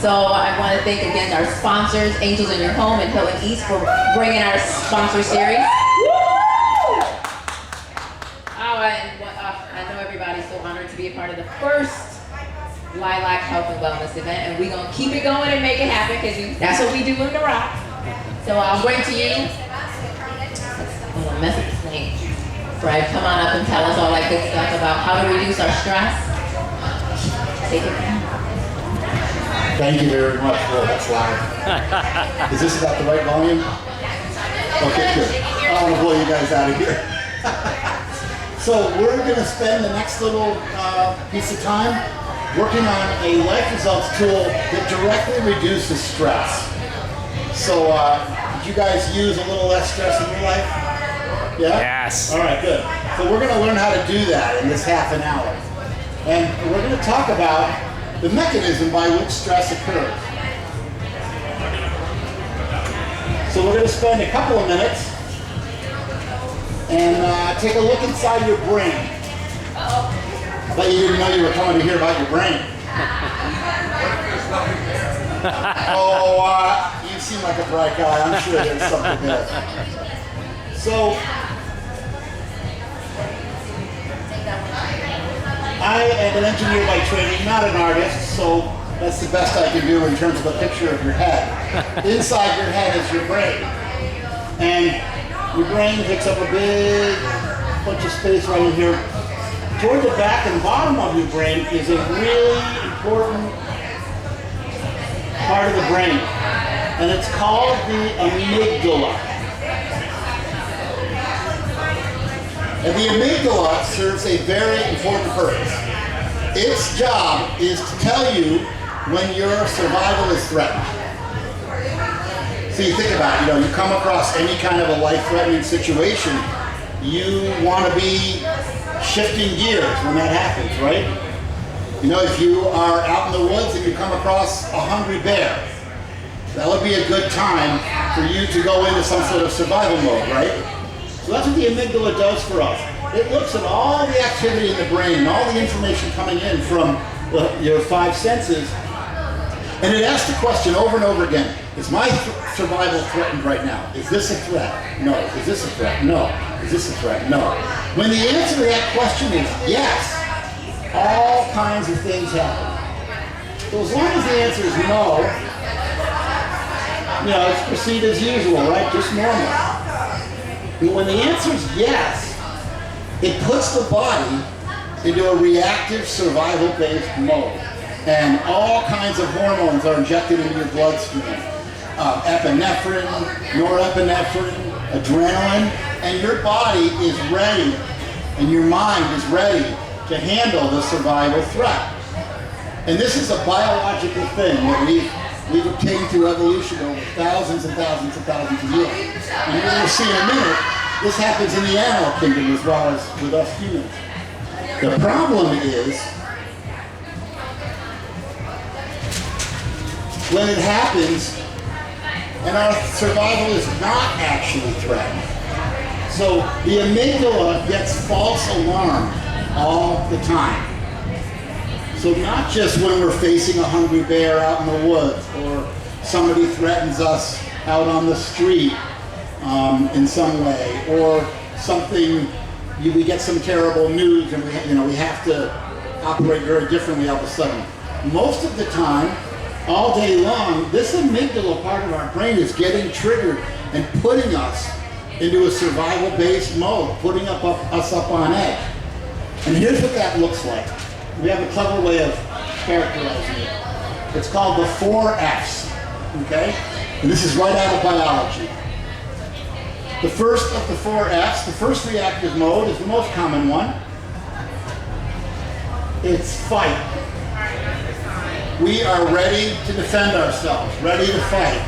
So I want to thank again our sponsors, Angels in Your Home and Hilton East, for bringing our sponsor series. I know everybody's so honored to be a part of the first Lilac Health and Wellness event, and we're going to keep it going and make it happen, because that's what we do in the Rock. So I'll bring to you, I'm going to mess up his name. Fred, come on up and tell us all that good stuff about how to reduce our stress. Take it down. Thank you very much. Well, that's loud. Is this about the right volume? Okay, good. I don't want to blow you guys out of here. So we're going to spend the next little piece of time working on a LifeResults tool that directly reduces stress. So did you guys use a little less stress in your life? Yeah? Yes. All right, good. So we're going to learn how to do that in this half an hour. And we're going to talk about the mechanism by which stress occurs. So we're going to spend a couple of minutes and take a look inside your brain. I bet you didn't know you were coming to hear about your brain. Oh, you seem like a bright guy. I'm sure there's something there. So, I am an engineer by training, not an artist, so that's the best I can do in terms of a picture of your head. Inside your head is your brain. And your brain takes up a big bunch of space right in here. Toward the back and bottom of your brain is a really important part of the brain, and it's called the amygdala. And the amygdala serves a very important purpose. Its job is to tell you when your survival is threatened. So you think about it, you come across any kind of a life-threatening situation, you want to be shifting gears when that happens, right? If you are out in the woods and you come across a hungry bear, that would be a good time for you to go into some sort of survival mode, right? So that's what the amygdala does for us. It looks at all the activity in the brain, all the information coming in from your five senses, and it asks the question over and over again, is my survival threatened right now? Is this a threat? No. Is this a threat? No. Is this a threat? No. When the answer to that question is yes, all kinds of things happen. So as long as the answer is no, it's proceed as usual, right? Just normal. But when the answer is yes, it puts the body into a reactive survival-based mode. And all kinds of hormones are injected into your bloodstream. Epinephrine, norepinephrine, adrenaline, and your body is ready, and your mind is ready to handle the survival threat. And this is a biological thing that we've obtained through evolution over thousands and thousands and thousands of years. And you're going to see in a minute, this happens in the animal kingdom as well as with us humans. The problem is, when it happens, and our survival is not actually threatened. So the amygdala gets false alarm all the time. So not just when we're facing a hungry bear out in the woods, or somebody threatens us out on the street in some way, or something, we get some terrible news and we have to operate very differently all of a sudden. Most of the time, all day long, this amygdala part of our brain is getting triggered and putting us into a survival-based mode, putting us up on edge. And here's what that looks like. We have a clever way of characterizing it. It's called the 4 F's, okay? And this is right out of biology. The first of the 4 F's, the first reactive mode, is the most common one. It's fight. We are ready to defend ourselves, ready to fight.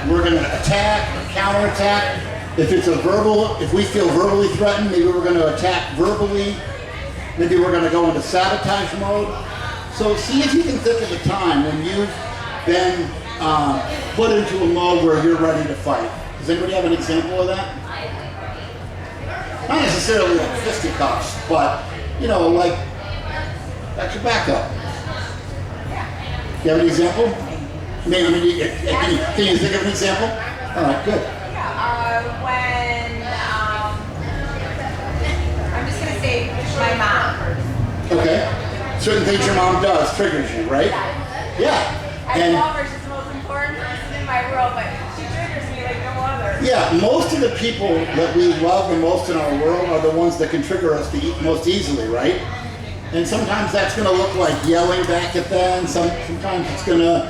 We're going to attack or counterattack. If we feel verbally threatened, maybe we're going to attack verbally. Maybe we're going to go into sabotage mode. So see if you can think of a time when you've been put into a mode where you're ready to fight. Does anybody have an example of that? Not necessarily like fisticuffs, but, like your back up. You have an example? Can you think of an example? All right, good. When I'm just gonna say my mom. Okay. Certain things your mom does triggers you, right? Yeah. I love her. She's the most important person in my world, but she triggers me like no other. Yeah, most of the people that we love the most in our world are the ones that can trigger us most easily, right? And sometimes that's going to look like yelling back at them. Sometimes it's going to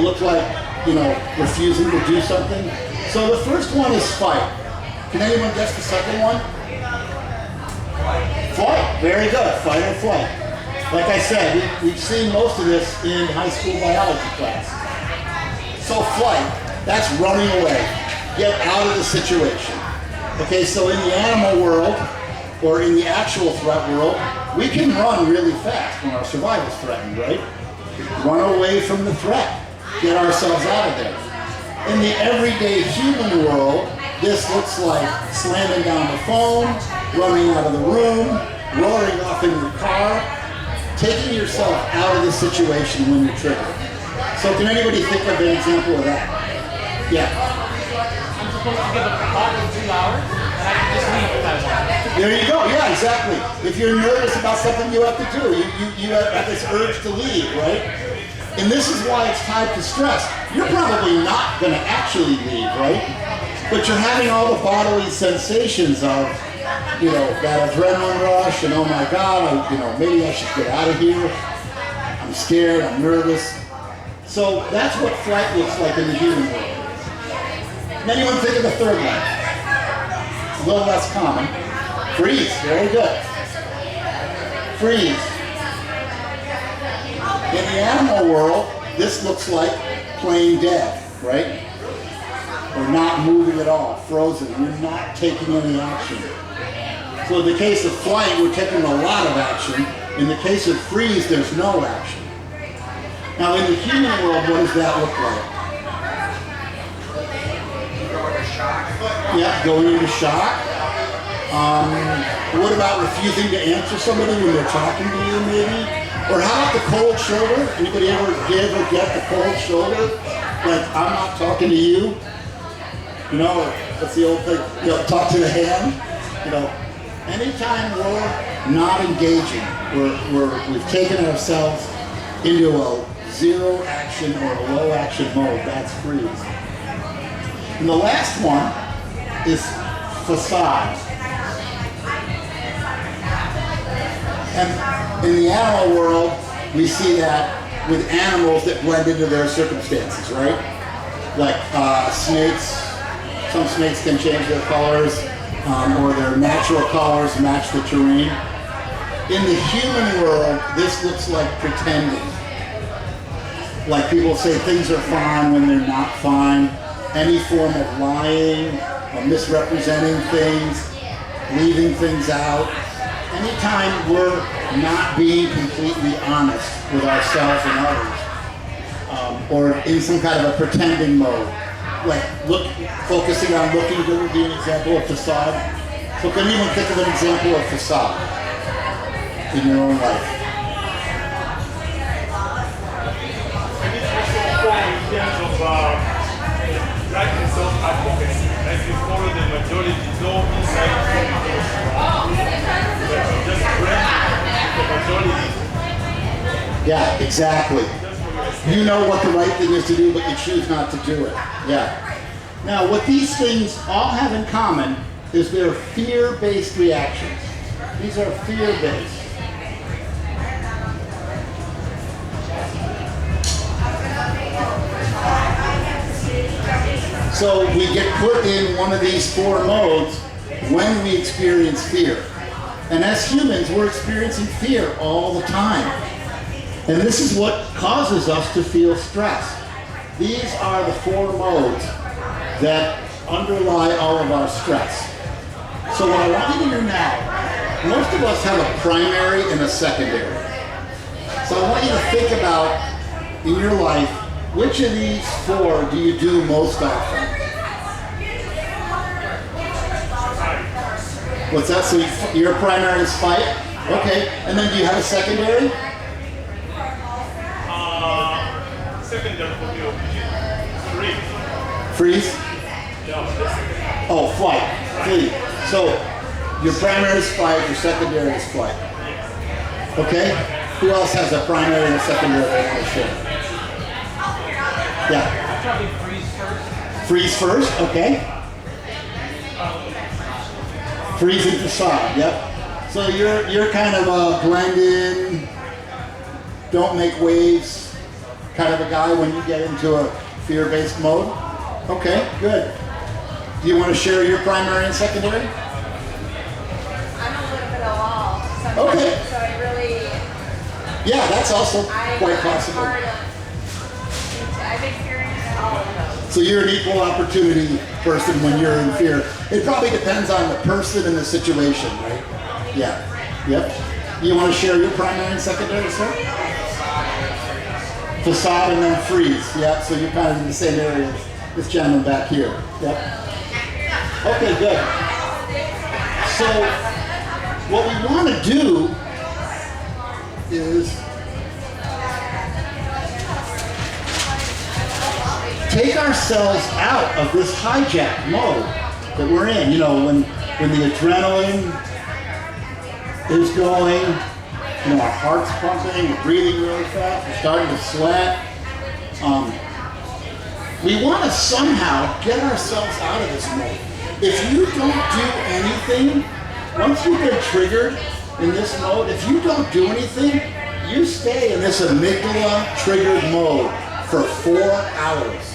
look like, refusing to do something. So the first one is fight. Can anyone guess the second one? Flight. Very good. Fight or flight. Like I said, we've seen most of this in high school biology class. So flight, that's running away. Get out of the situation. Okay, so in the animal world, or in the actual threat world, we can run really fast when our survival is threatened, right? Run away from the threat. Get ourselves out of there. In the everyday human world, this looks like slamming down the phone, running out of the room, roaring off in your car, taking yourself out of the situation when you're triggered. So can anybody think of an example of that? Yeah. I'm supposed to give a call in 2 hours, and I can just leave if I want. There you go. Yeah, exactly. If you're nervous about something you have to do, you have this urge to leave, right? And this is why it's tied to stress. You're probably not going to actually leave, right? But you're having all the bodily sensations of, that adrenaline rush, and oh my God, maybe I should get out of here. I'm scared, I'm nervous. So that's what flight looks like in the human world. And anyone think of the third one? It's a little less common. Freeze, very good. Freeze. In the animal world, this looks like plain dead, right? Or not moving at all, frozen. You're not taking any action. So in the case of flight, we're taking a lot of action. In the case of freeze, there's no action. Now in the human world, what does that look like? Yeah, going into shock. What about refusing to answer somebody when they're talking to you, maybe? Or how about the cold shoulder? Anybody ever give or get the cold shoulder? Like, I'm not talking to you. That's the old thing. Talk to the hand. Anytime we're not engaging, we've taken ourselves into a zero action or a low action mode. That's freeze. And the last one is facade. And in the animal world, we see that with animals that blend into their circumstances, right? Like snakes. Some snakes can change their colors, or their natural colors match the terrain. In the human world, this looks like pretending. Like people say things are fine when they're not fine. Any form of lying, or misrepresenting things, leaving things out. Anytime we're not being completely honest with ourselves and others, or in some kind of a pretending mode. Like focusing on looking good would be an example of facade. So can anyone think of an example of facade in your own life? In terms of like self-advocacy, like you follow the majority, no inside but you just bring the majority. Yeah, exactly. You know what the right thing is to do, but you choose not to do it. Yeah. Now, what these things all have in common is they're fear-based reactions. These are fear-based. So we get put in one of these four modes when we experience fear. And as humans, we're experiencing fear all the time. And this is what causes us to feel stress. These are the four modes that underlie all of our stress. So what I want you to do now, most of us have a primary and a secondary. So I want you to think about, in your life, which of these four do you do most often? What's that? So your primary is fight? Okay. And then do you have a secondary? secondary for me will be Freeze? Yeah, the secondary. Oh, flight. Flee. So your primary is fight, your secondary is flight. Okay? Who else has a primary and a secondary they want to share? Yeah. Probably freeze first. Freeze first, okay. Freeze and facade, yep. So you're kind of a blend in, don't make waves kind of a guy when you get into a fear-based mode. Okay, good. Do you want to share your primary and secondary? I'm a little bit of all. Okay. So I really, Yeah, that's also I'm quite possible. part of, I've experienced all of those. So you're an equal opportunity person when you're in fear. It probably depends on the person and the situation, right? Yeah. Yep. You want to share your primary and secondary, sir? Facade and then freeze. Yep. So you're kind of in the same area as this gentleman back here. Yep. Okay, good. So what we want to do is take ourselves out of this hijack mode that we're in. You know, when the adrenaline is going, you know, our heart's pumping, we're breathing really fast, we're starting to sweat. We want to somehow get ourselves out of this mode. If you don't do anything, once you get triggered in this mode, if you don't do anything, you stay in this amygdala triggered mode for 4 hours.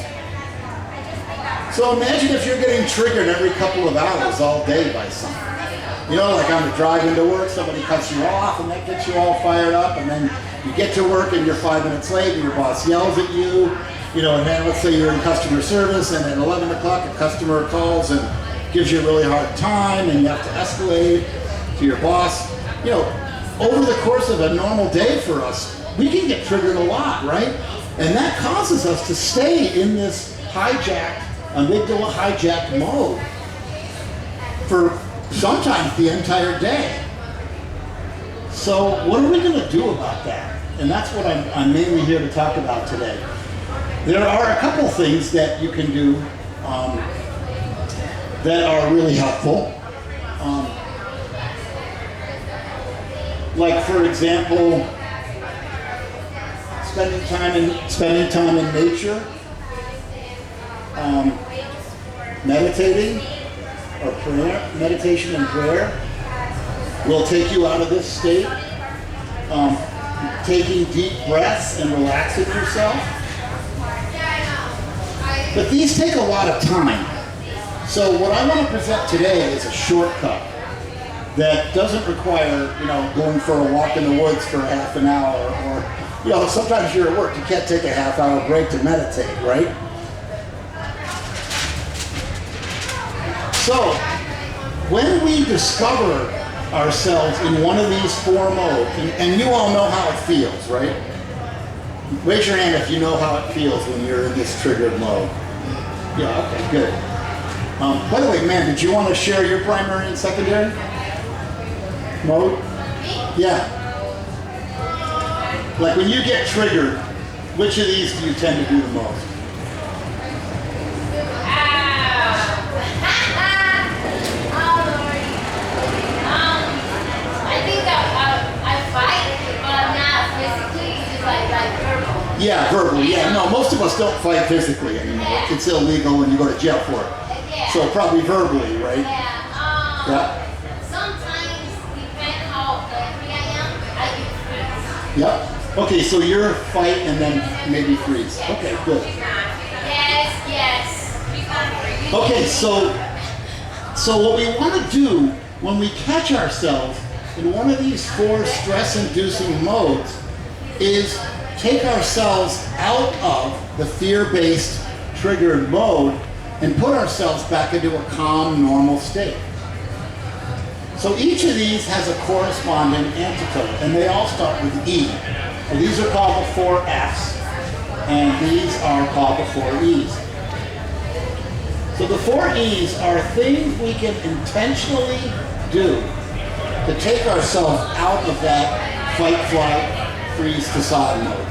So imagine if you're getting triggered every couple of hours all day by something. You know, like on the drive into work, somebody cuts you off and that gets you all fired up, and then you get to work and you're 5 minutes late and your boss yells at you. You know, and then let's say you're in customer service and at 11 o'clock a customer calls and gives you a really hard time and you have to escalate to your boss. You know, over the course of a normal day for us, we can get triggered a lot, right? And that causes us to stay in this hijacked, amygdala hijacked mode for sometimes the entire day. So what are we going to do about that? And that's what I'm mainly here to talk about today. There are a couple things that you can do that are really helpful. Like, for example, spending time in nature, meditating or prayer, meditation and prayer will take you out of this state. Taking deep breaths and relaxing yourself. But these take a lot of time. So what I want to present today is a shortcut that doesn't require, you know, going for a walk in the woods for half an hour, or, you know, sometimes you're at work, you can't take a half-hour break to meditate, right? So when we discover ourselves in one of these 4 modes, and you all know how it feels, right? Raise your hand if you know how it feels when you're in this triggered mode. Yeah, okay, good. By the way, man, did you want to share your primary and secondary mode? Yeah. Like when you get triggered, which of these do you tend to do the most? Yeah, verbally. Yeah, no, most of us don't fight physically anymore. It's illegal and you go to jail for it. So probably verbally, right? Yeah. Sometimes, depending how angry I am, I can freeze. Yep. Okay, so you're fight and then maybe freeze. Okay, good. Yes. Okay, so what we want to do when we catch ourselves in one of these 4 stress-inducing modes is take ourselves out of the fear-based triggered mode and put ourselves back into a calm, normal state. So each of these has a corresponding antidote, and they all start with E. So these are called the 4 F's, and these are called the 4 E's. So the 4 E's are things we can intentionally do to take ourselves out of that fight, flight, freeze, facade mode.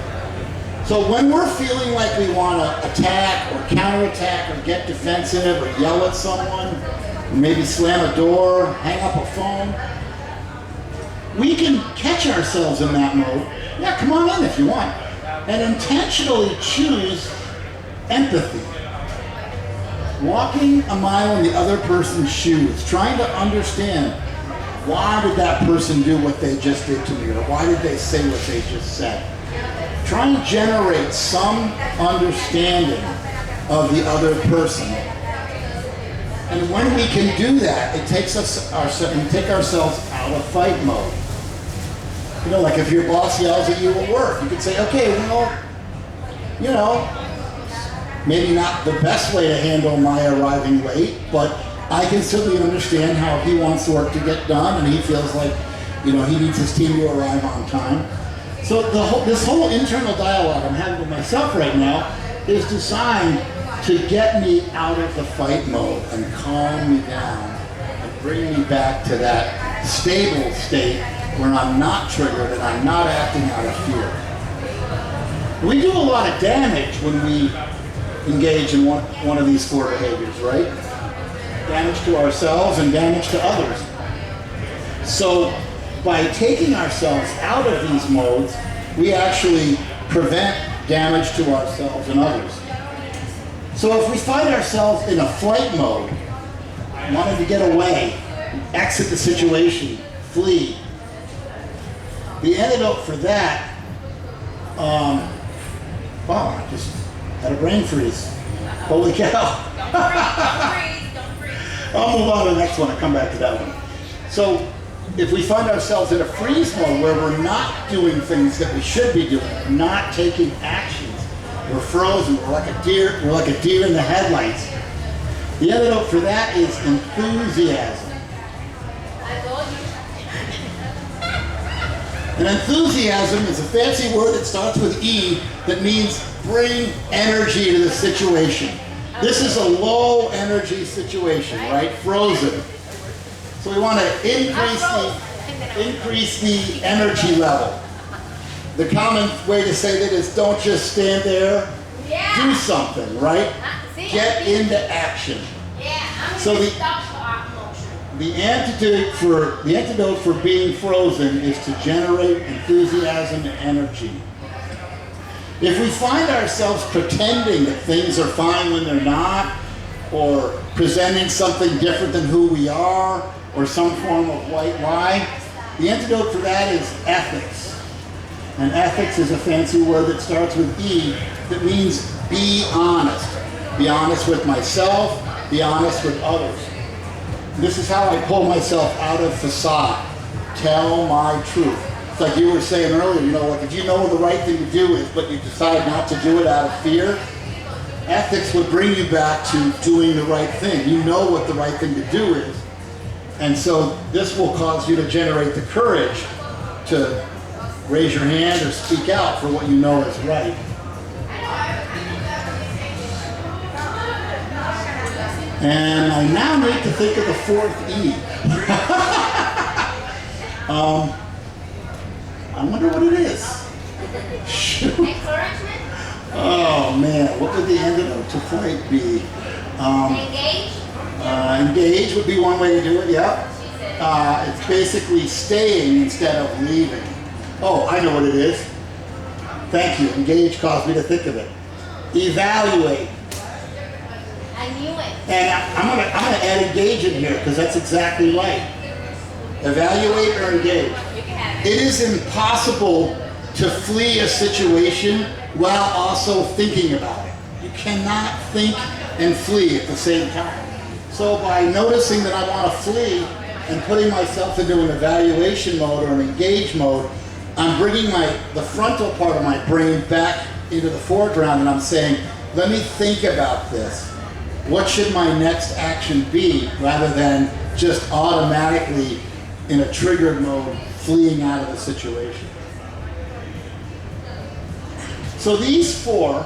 So when we're feeling like we want to attack or counterattack or get defensive or yell at someone, or maybe slam a door, hang up a phone, we can catch ourselves in that mode. Yeah, come on in if you want. And intentionally choose empathy. Walking a mile in the other person's shoes, trying to understand why did that person do what they just did to me, or why did they say what they just said. Try and generate some understanding of the other person. And when we can do that, it takes we take ourselves out of fight mode. You know, like if your boss yells at you at work, you can say, okay, well, you know, maybe not the best way to handle my arriving late, but I can certainly understand how he wants the work to get done and he feels like, you know, he needs his team to arrive on time. So this whole internal dialogue I'm having with myself right now is designed to get me out of the fight mode and calm me down and bring me back to that stable state where I'm not triggered and I'm not acting out of fear. We do a lot of damage when we engage in one of these 4 behaviors, right? Damage to ourselves and damage to others. So by taking ourselves out of these modes, we actually prevent damage to ourselves and others. So if we find ourselves in a flight mode, wanting to get away, exit the situation, flee, the antidote for that, wow, I just had a brain freeze. Holy cow. Don't freeze. I'll move on to the next one and come back to that one. So if we find ourselves in a freeze mode where we're not doing things that we should be doing, we're not taking actions, we're frozen, we're like a deer in the headlights. The antidote for that is enthusiasm. And enthusiasm is a fancy word that starts with E that means bring energy to the situation. This is a low energy situation, right? Frozen. So we want to increase the energy level. The common way to say that is don't just stand there, do something, right? Get into action. So the antidote for being frozen is to generate enthusiasm and energy. If we find ourselves pretending that things are fine when they're not, or presenting something different than who we are, or some form of white lie, the antidote for that is ethics. And ethics is a fancy word that starts with E that means be honest. Be honest with myself, be honest with others. This is how I pull myself out of facade. Tell my truth. It's like you were saying earlier, you know, like if you know the right thing to do is, but you decide not to do it out of fear, ethics would bring you back to doing the right thing. You know what the right thing to do is. And so this will cause you to generate the courage to raise your hand or speak out for what you know is right. And I now need to think of the 4th E. I wonder what it is. Shoot. Encouragement? Oh man, what would the antidote to fight be? Engage? Engage would be one way to do it, yeah. It's basically staying instead of leaving. Oh, I know what it is. Thank you. Engage caused me to think of it. Evaluate. I knew it. And I'm gonna add engage in here because that's exactly right. Evaluate or engage. It is impossible to flee a situation while also thinking about it. You cannot think and flee at the same time. So by noticing that I want to flee and putting myself into an evaluation mode or an engage mode, I'm bringing the frontal part of my brain back into the foreground and I'm saying, let me think about this. What should my next action be, rather than just automatically in a triggered mode fleeing out of the situation. So these 4,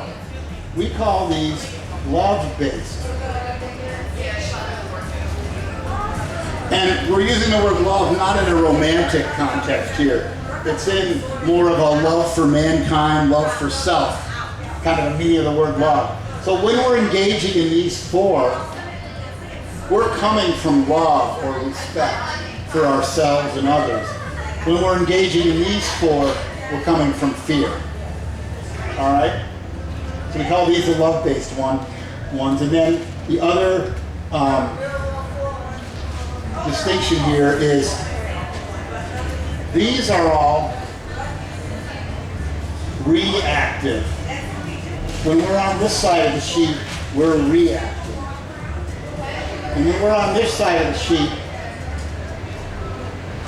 we call these love-based. And we're using the word love not in a romantic context here. It's in more of a love for mankind, love for self. kind of the meaning of the word love. So when we're engaging in these four, we're coming from love or respect for ourselves and others. When we're engaging in these four, we're coming from fear. All right? So we call these the love-based ones. And then the other distinction here is these are all reactive. When we're on this side of the sheet, we're reacting. And when we're on this side of the sheet,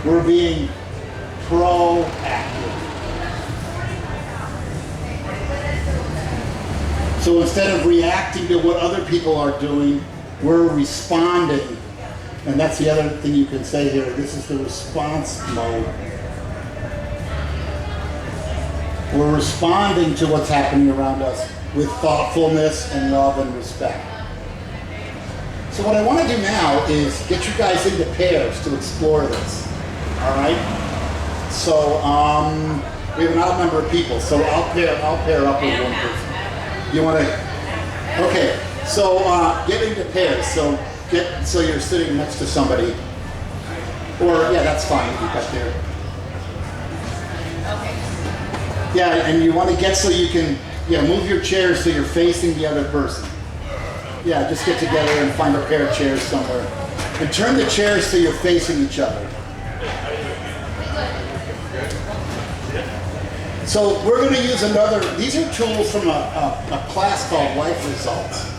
we're being proactive. So instead of reacting to what other people are doing, we're responding. And that's the other thing you can say here. This is the response mode. We're responding to what's happening around us with thoughtfulness and love and respect. So what I want to do now is get you guys into pairs to explore this. All right? So we have an odd number of people, so I'll pair up with one person. You want to? Okay. So get into pairs. So you're sitting next to somebody, or yeah, that's fine. You got there. Okay. Yeah, and you want to get so you can move your chairs so you're facing the other person. Yeah, just get together and find a pair of chairs somewhere, and turn the chairs so you're facing each other. So we're going to use these are tools from a class called LifeResults.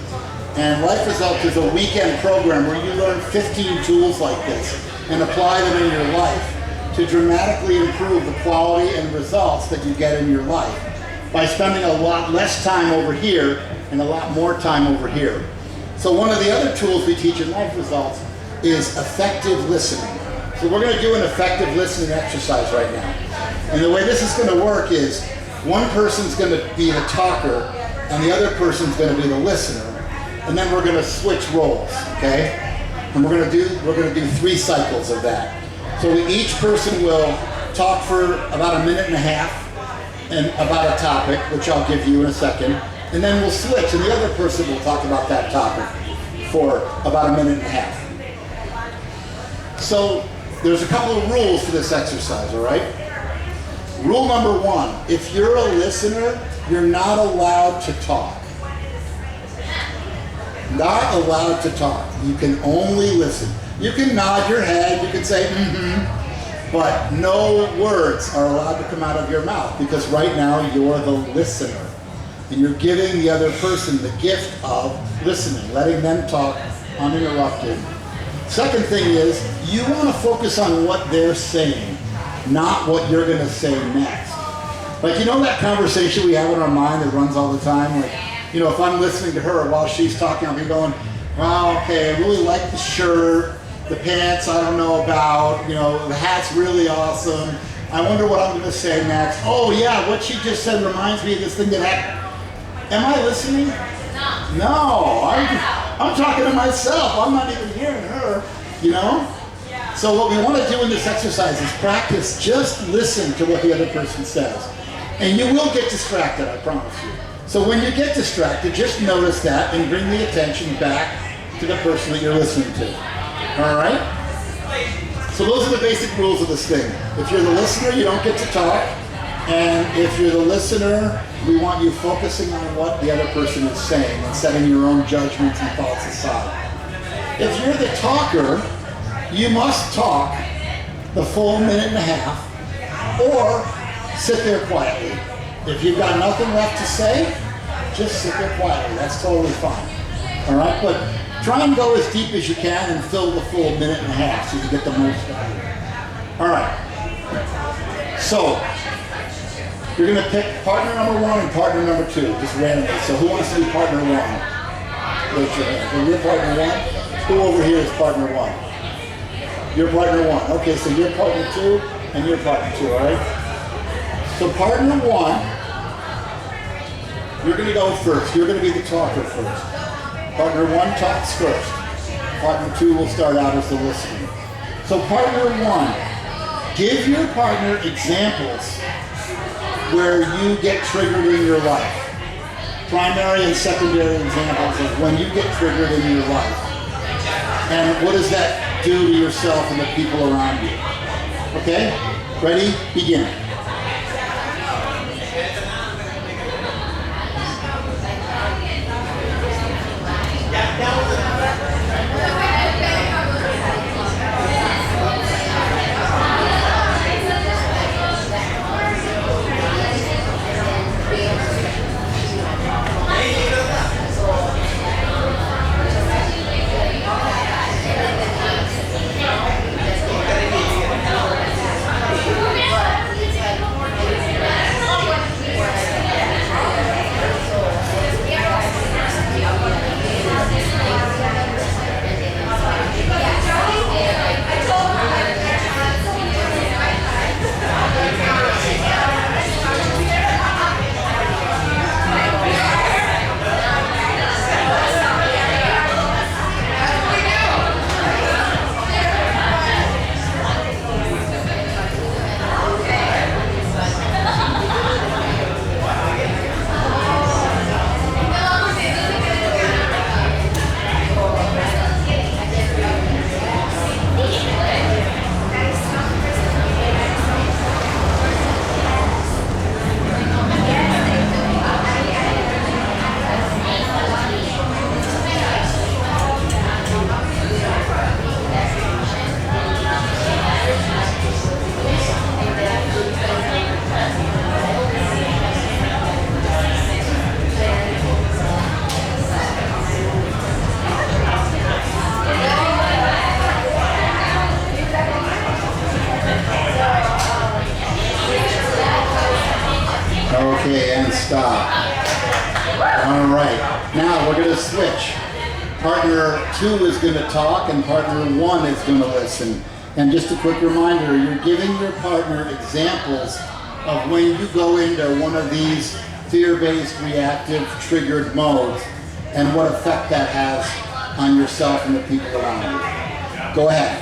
And LifeResults is a weekend program where you learn 15 tools like this and apply them in your life to dramatically improve the quality and results that you get in your life by spending a lot less time over here and a lot more time over here. So one of the other tools we teach in LifeResults is effective listening. So we're going to do an effective listening exercise right now. And the way this is going to work is one person's going to be the talker and the other person's going to be the listener. And then we're going to switch roles, okay? And we're going to do 3 cycles of that. So each person will talk for about a minute and a half and about a topic, which I'll give you in a second. And then we'll switch, and the other person will talk about that topic for about a minute and a half. So there's a couple of rules for this exercise, all right? Rule number 1, if you're a listener, you're not allowed to talk. Not allowed to talk. You can only listen. You can nod your head, you can say, but no words are allowed to come out of your mouth because right now you're the listener. And you're giving the other person the gift of listening, letting them talk uninterrupted. Second thing is, you want to focus on what they're saying, not what you're going to say next. Like, you know that conversation we have in our mind that runs all the time? Like, if I'm listening to her while she's talking, I'll be going, wow, okay, I really like the shirt, the pants I don't know about, the hat's really awesome. I wonder what I'm going to say next. Oh yeah, what she just said reminds me of this thing that happened. Am I listening? No, I'm talking to myself. I'm not even hearing her, So what we want to do in this exercise is practice just listen to what the other person says. And you will get distracted, I promise you. So when you get distracted, just notice that and bring the attention back to the person that you're listening to. All right? So those are the basic rules of this thing. If you're the listener, you don't get to talk. And if you're the listener, we want you focusing on what the other person is saying and setting your own judgments and thoughts aside. If you're the talker, you must talk the full minute and a half or sit there quietly. If you've got nothing left to say, just sit there quietly. That's totally fine. All right? But try and go as deep as you can and fill the full minute and a half so you get the most out of it. All right. So you're going to pick partner number 1 and partner number 2, just randomly. So who wants to be partner 1? Raise your hand. So you're partner 1. Who over here is partner 1? You're partner 1. Okay, so you're partner 2 and you're partner 2, all right? So partner 1, you're going to go first. You're going to be the talker first. Partner 1 talks first. Partner 2 will start out as the listener. So partner 1, give your partner examples where you get triggered in your life. primary and secondary examples of when you get triggered in your life. And what does that do to yourself and the people around you? Okay? Ready? Begin. Okay, and stop. All right, now we're going to switch. Partner 2 is going to talk and partner 1 is going to listen. And just a quick reminder, you're giving your partner examples of when you go into one of these fear-based, reactive, triggered modes and what effect that has on yourself and the people around you. Go ahead.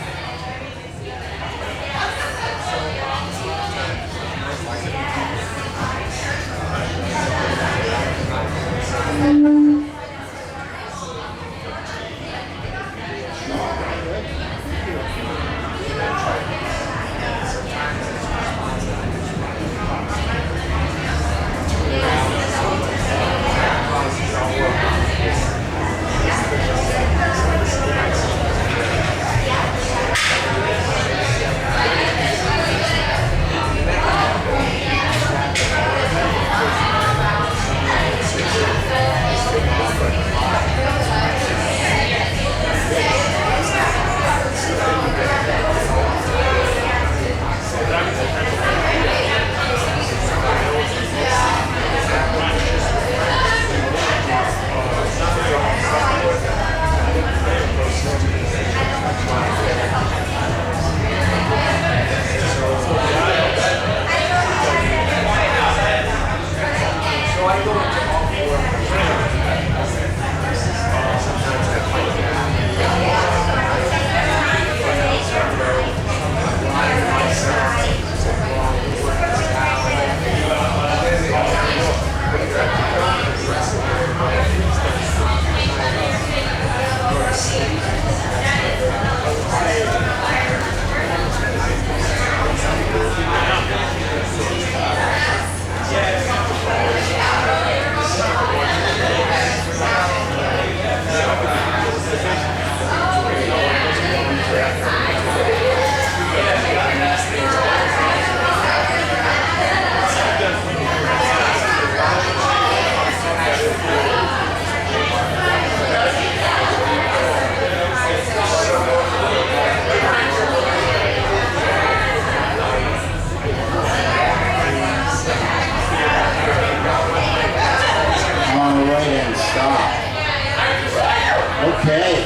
Okay,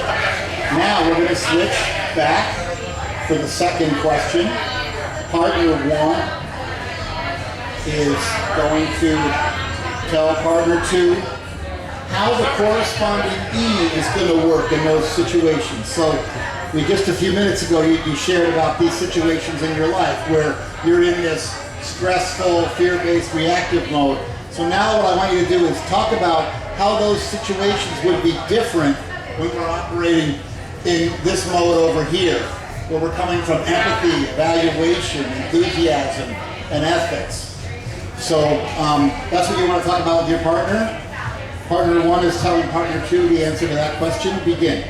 now we're going to switch back for the second question. Partner 1 is going to tell partner 2 how the corresponding E is going to work in those situations. So just a few minutes ago you shared about these situations in your life where you're in this stressful, fear-based, reactive mode. So now what I want you to do is talk about how those situations would be different when we're operating in this mode over here, where we're coming from empathy, evaluation, enthusiasm, and ethics. So that's what you want to talk about with your partner. Partner 1 is telling partner 2 the answer to that question. Begin.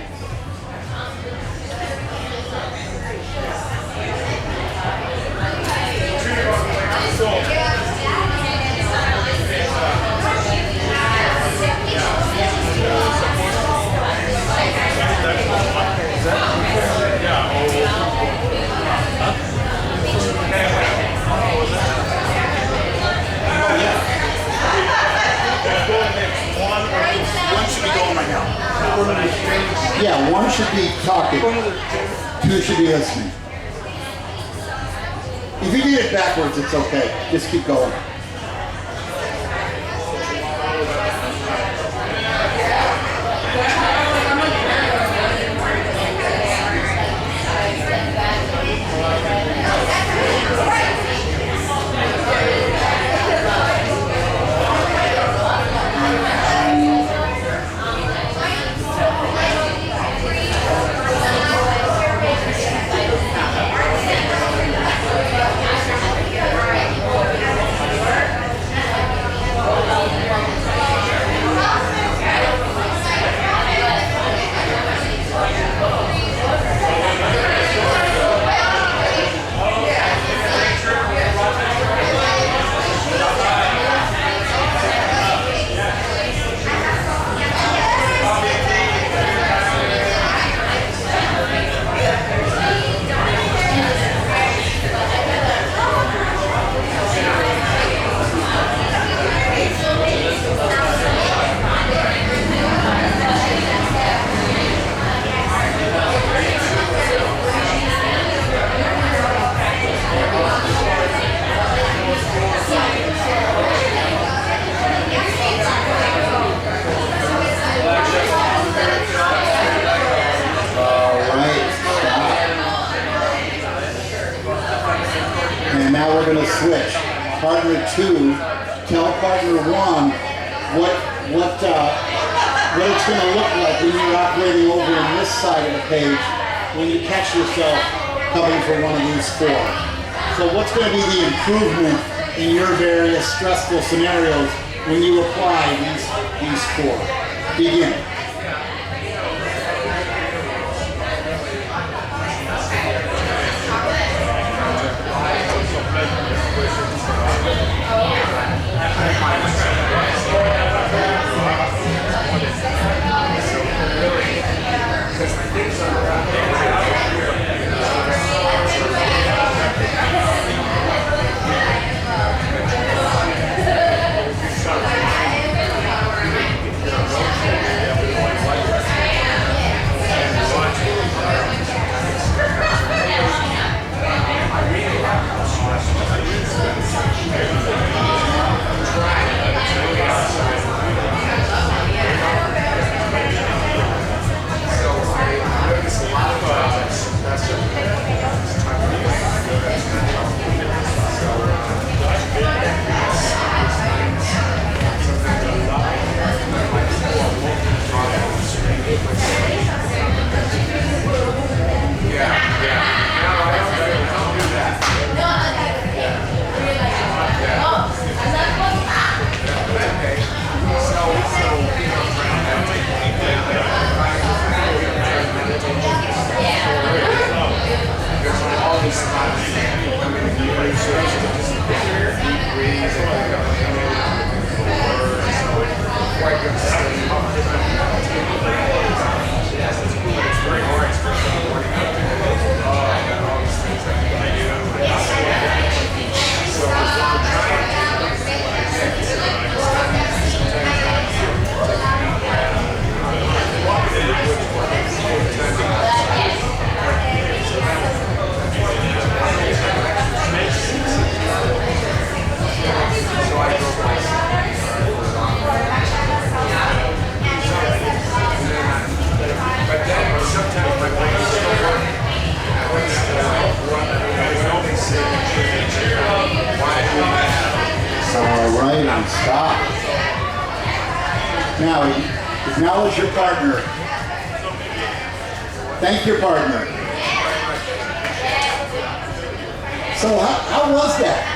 One should be going right now. Yeah, 1 should be talking, 2 should be listening. If you did it backwards, it's okay. Just keep going. And now we're going to switch. Partner 2, tell partner 1 what it's going to look like when you're operating over on this side of the page when you catch yourself coming from one of these 4. So what's going to be the improvement in your various stressful scenarios when you apply these 4? Begin. Acknowledge your partner. Thank your partner. So how was that?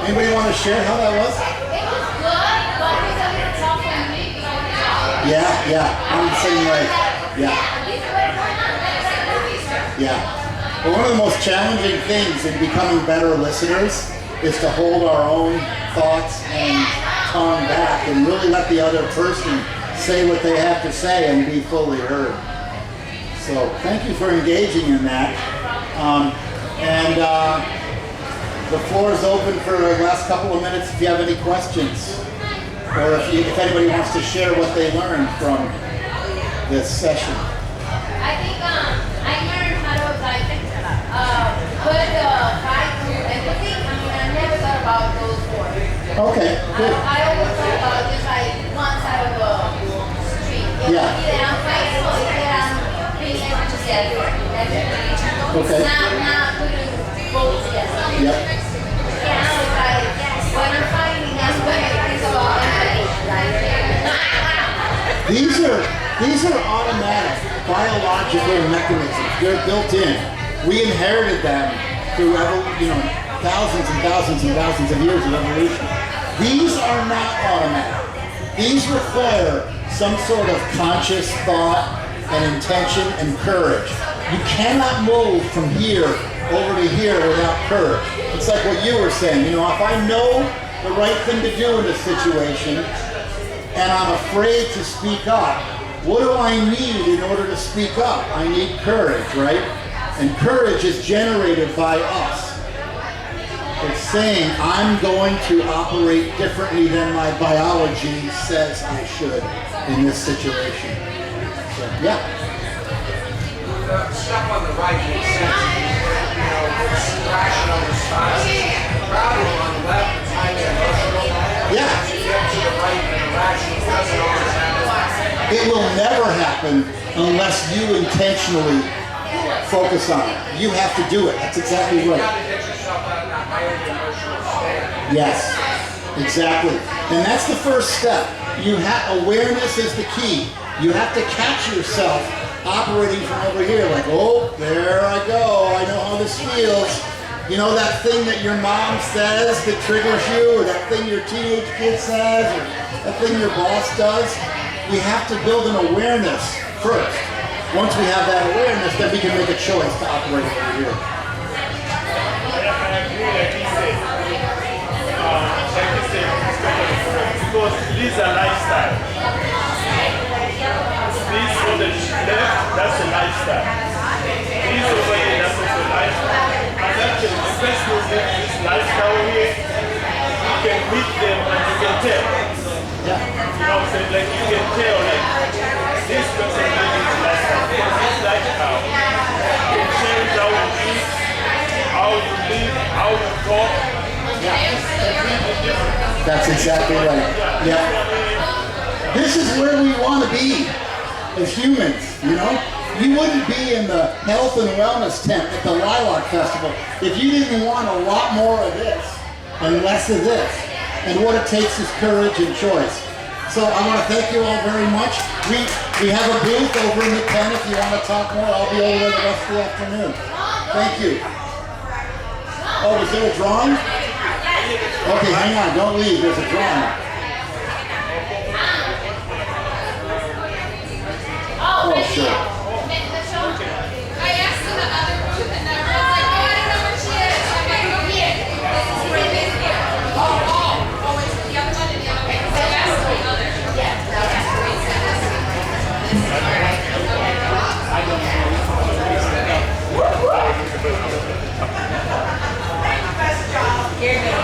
Anybody want to share how that was? It was good, but it was a little tough for me because Yeah, I'm the same way. Yeah. But one of the most challenging things in becoming better listeners is to hold our own thoughts and tongue back and really let the other person say what they have to say and be fully heard. So thank you for engaging in that. The floor is open for the last couple of minutes if you have any questions, or if anybody wants to share what they learned from this session. I think I learned how to put the fight through everything. I mean, I never thought about those words. Okay, good. I always thought about just like one side of the street. Yeah. Either I'm fighting or either I'm being able to get it. Okay. Not putting both together. Yep. Yeah, I was like, when I'm fighting, that's when I think about empathy. These are automatic biological mechanisms. They're built in. We inherited them through thousands and thousands and thousands of years of evolution. These are not automatic. These require some sort of conscious thought and intention and courage. You cannot move from here over to here without courage. It's like what you were saying. If I know the right thing to do in a situation and I'm afraid to speak up, what do I need in order to speak up? I need courage, right? And courage is generated by us. It's saying, I'm going to operate differently than my biology says I should in this situation. So, yeah. The stuff on the right makes sense. It's rational response. The problem on the left is highly emotional. Yeah. If you get to the right and the rational doesn't always happen. It will never happen unless you intentionally focus on it. You have to do it. That's exactly You right. got to get yourself out of that highly emotional state. Yes, exactly. And that's the first step. Awareness is the key. You have to catch yourself operating from over here, like, oh, there I go. I know how this feels. That thing that your mom says that triggers you, or that thing your teenage kid says, or that thing your boss does. We have to build an awareness first. Once we have that awareness, then we can make a choice to operate over here. I agree, like he said. Because it is a lifestyle. This on the left, that's a lifestyle. This over here, that's also a lifestyle. And actually, the person who gets this lifestyle here, you can meet them and you can tell. Yeah. What I'm saying? Like you can tell, like, this person living this lifestyle. Because this lifestyle can change how you eat, how you live, how you talk. Completely different. That's exactly right. Yeah. This is where we want to be as humans, You wouldn't be in the health and wellness tent at the Lilac Festival if you didn't want a lot more of this and less of this. And what it takes is courage and choice. So I want to thank you all very much. We have a booth over in the tent if you want to talk more. I'll be over there the rest of the afternoon. Thank you. Oh, is there a drawing? Okay, hang on. Don't leave. There's a drawing. Oh, sure. I asked the other booth and everyone's like, oh, I don't know where she is. I'm like, go here. This is right in here. Oh, it's the other one and the other one. So that's the other. Yeah, that's the reason. You're good.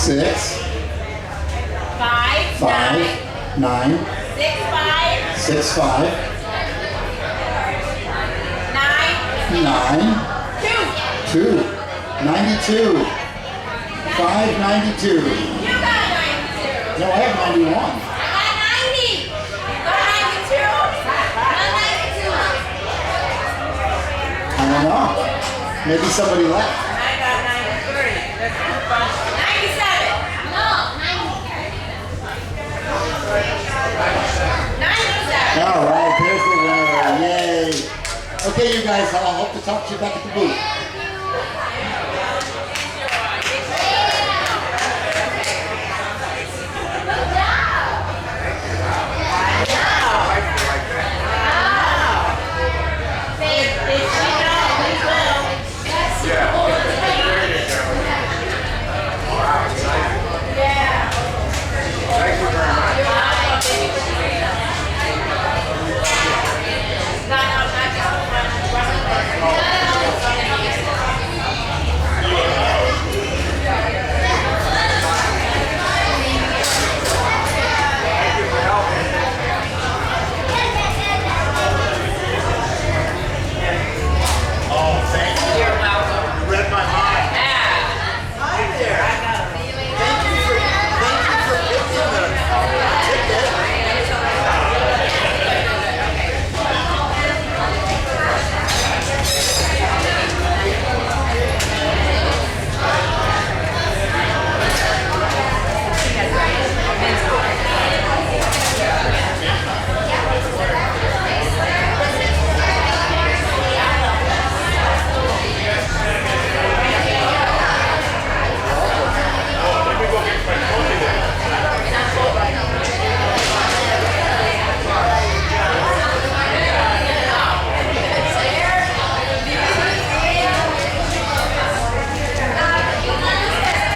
6, 5, 5, 9, 6, 5, 6, 5, 9, 9, 2. 2, 92, 592. You got 92. No, I have 91. I got 90. You got 92. I don't know. Maybe somebody left. I got 93. That's too funny. 97. No, 97. All right, there's the winner. Yay. Okay, you guys, I'll hope to talk to you back at the booth.